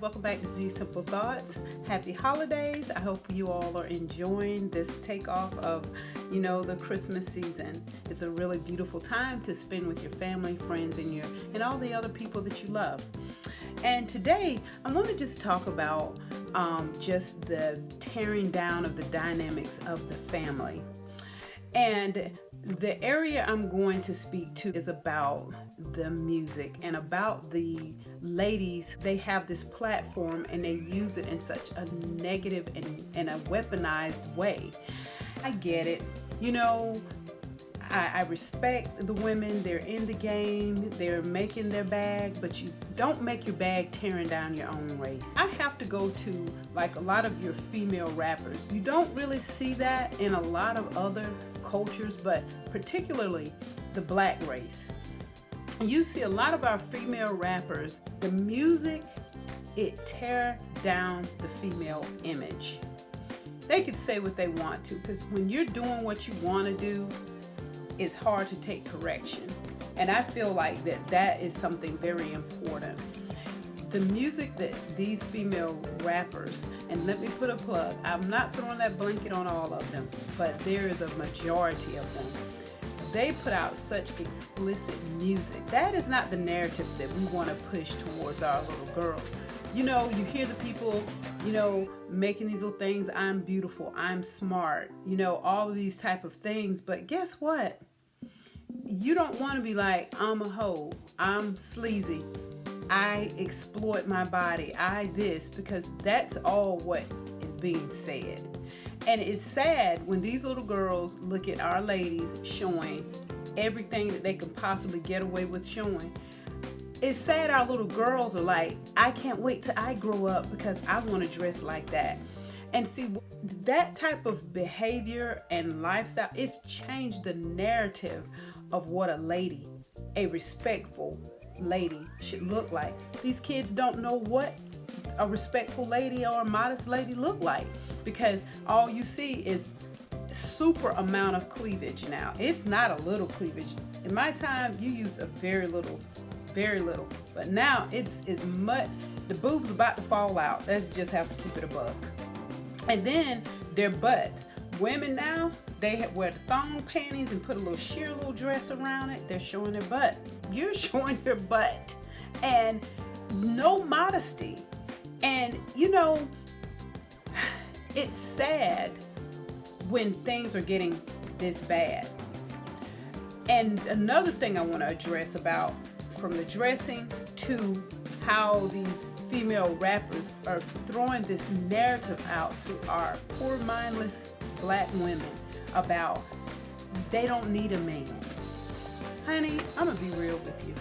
welcome back to These Simple Thoughts. Happy holidays. I hope you all are enjoying this takeoff of, the Christmas season. It's a really beautiful time to spend with your family, friends, and all the other people that you love. And today, I want to just talk about just the tearing down of the dynamics of the family. And the area I'm going to speak to is about the music and about the ladies. They have this platform and they use it in such a negative and a weaponized way. I get it. I respect the women. They're in the game. They're making their bag, but you don't make your bag tearing down your own race. I have to go to like a lot of your female rappers. You don't really see that in a lot of other cultures, but particularly the black race. You see a lot of our female rappers, the music, it tear down the female image. They could say what they want to, because when you're doing what you want to do, it's hard to take correction. And I feel like that is something very important. The music that these female rappers, and let me put a plug, I'm not throwing that blanket on all of them, but there is a majority of them. They put out such explicit music. That is not the narrative that we want to push towards our little girls. You hear the people, making these little things, I'm beautiful, I'm smart, all of these type of things. But guess what? You don't want to be like, I'm a hoe, I'm sleazy, I exploit my body, I this, because that's all what is being said. And it's sad when these little girls look at our ladies showing everything that they can possibly get away with showing. It's sad our little girls are like, I can't wait till I grow up because I want to dress like that. And see, that type of behavior and lifestyle, it's changed the narrative of what a respectful lady should look like. These kids don't know what a respectful lady or a modest lady look like, because all you see is super amount of cleavage now. It's not a little cleavage. In my time, you used a very little, but now it's as much. The boob's about to fall out. Let's just have to keep it a buck. And then their butts. Women now, they wear the thong panties and put a little sheer little dress around it. They're showing their butt. You're showing your butt, and no modesty. And it's sad when things are getting this bad. And another thing I want to address about, from the dressing to how these female rappers are throwing this narrative out to our poor mindless black women about they don't need a man. Honey, I'm gonna be real with you.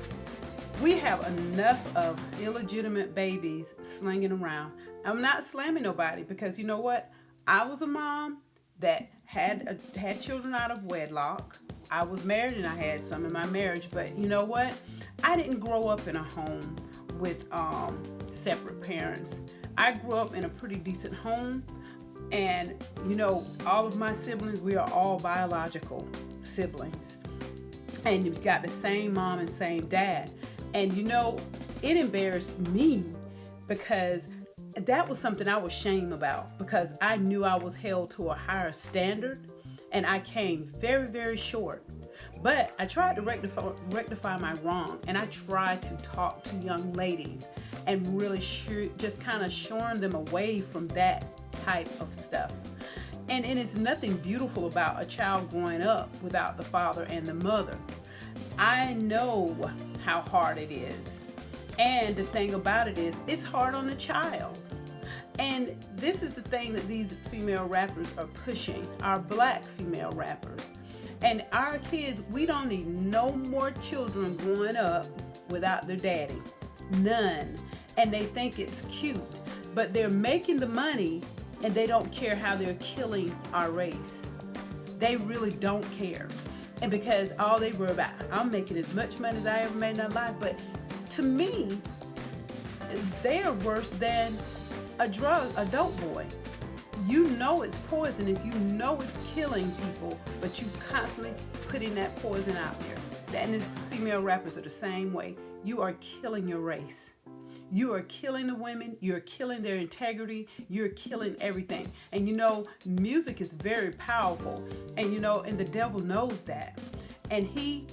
We have enough of illegitimate babies slinging around. I'm not slamming nobody, because you know what? I was a mom that had children out of wedlock. I was married and I had some in my marriage, but you know what? I didn't grow up in a home with separate parents. I grew up in a pretty decent home, and all of my siblings, we are all biological siblings, and you've got the same mom and same dad. And it embarrassed me, because that was something I was ashamed about, because I knew I was held to a higher standard, and I came very, very short. But I tried to rectify my wrong, and I tried to talk to young ladies and really just kind of showing them away from that type of stuff. And it's nothing beautiful about a child growing up without the father and the mother. I know how hard it is. And the thing about it is, it's hard on the child. And this is the thing that these female rappers are pushing, our black female rappers. And our kids, we don't need no more children growing up without their daddy. None. And they think it's cute, but they're making the money and they don't care how they're killing our race. They really don't care. And because all they were about, I'm making as much money as I ever made in my life. But to me, they are worse than a dope boy. It's poisonous, it's killing people, but you constantly putting that poison out there. And these female rappers are the same way. You are killing your race. You are killing the women, you're killing their integrity, you're killing everything. And music is very powerful, and and the devil knows that. And he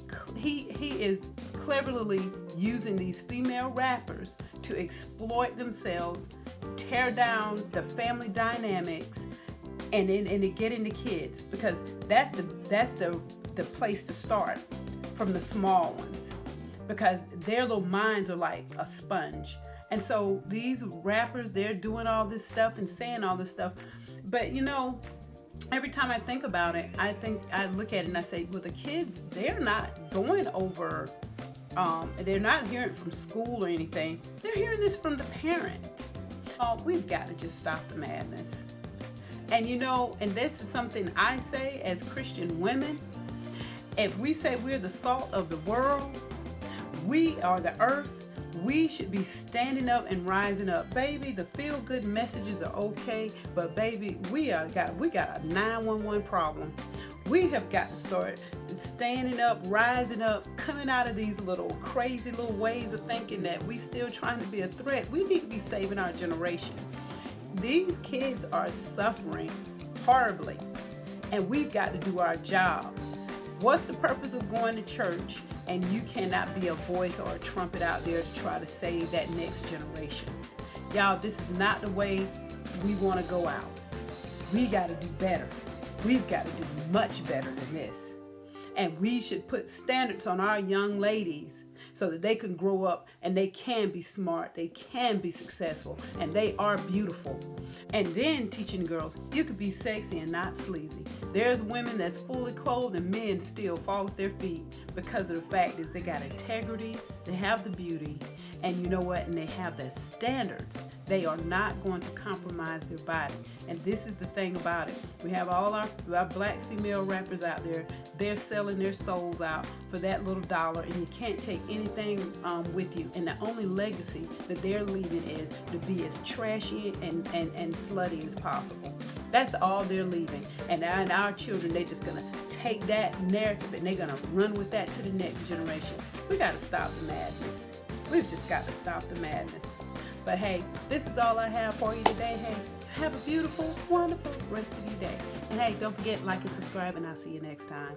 is cleverly using these female rappers to exploit themselves, tear down the family dynamics, and to get into kids, because that's the place to start, from the small ones, because their little minds are like a sponge. And so these rappers, they're doing all this stuff and saying all this stuff, but every time I think about it, I look at it and I say, well, the kids, they're not going over, they're not hearing it from school or anything. They're hearing this from the parent. We've got to just stop the madness. And and this is something I say as Christian women. If we say we're the salt of the world, we are the earth, we should be standing up and rising up. Baby, the feel-good messages are okay, but baby, we got a 911 problem. We have got to start standing up, rising up, coming out of these little crazy little ways of thinking that we still trying to be a threat. We need to be saving our generation. These kids are suffering horribly, and we've got to do our job. What's the purpose of going to church and you cannot be a voice or a trumpet out there to try to save that next generation? Y'all, this is not the way we want to go out. We got to do better. We've got to do much better than this. And we should put standards on our young ladies so that they can grow up and they can be smart, they can be successful, and they are beautiful. And then teaching girls, you could be sexy and not sleazy. There's women that's fully clothed and men still fall at their feet because of the fact is they got integrity, they have the beauty, and you know what? And they have the standards. They are not going to compromise their body. And this is the thing about it. We have all our black female rappers out there. They're selling their souls out for that little dollar, and you can't take anything with you. And the only legacy that they're leaving is to be as trashy and slutty as possible. That's all they're leaving. And our children, they're just going to take that narrative and they're going to run with that to the next generation. We got to stop the madness. We've just got to stop the madness. But hey, this is all I have for you today. Hey, have a beautiful, wonderful rest of your day. And hey, don't forget, like and subscribe, and I'll see you next time.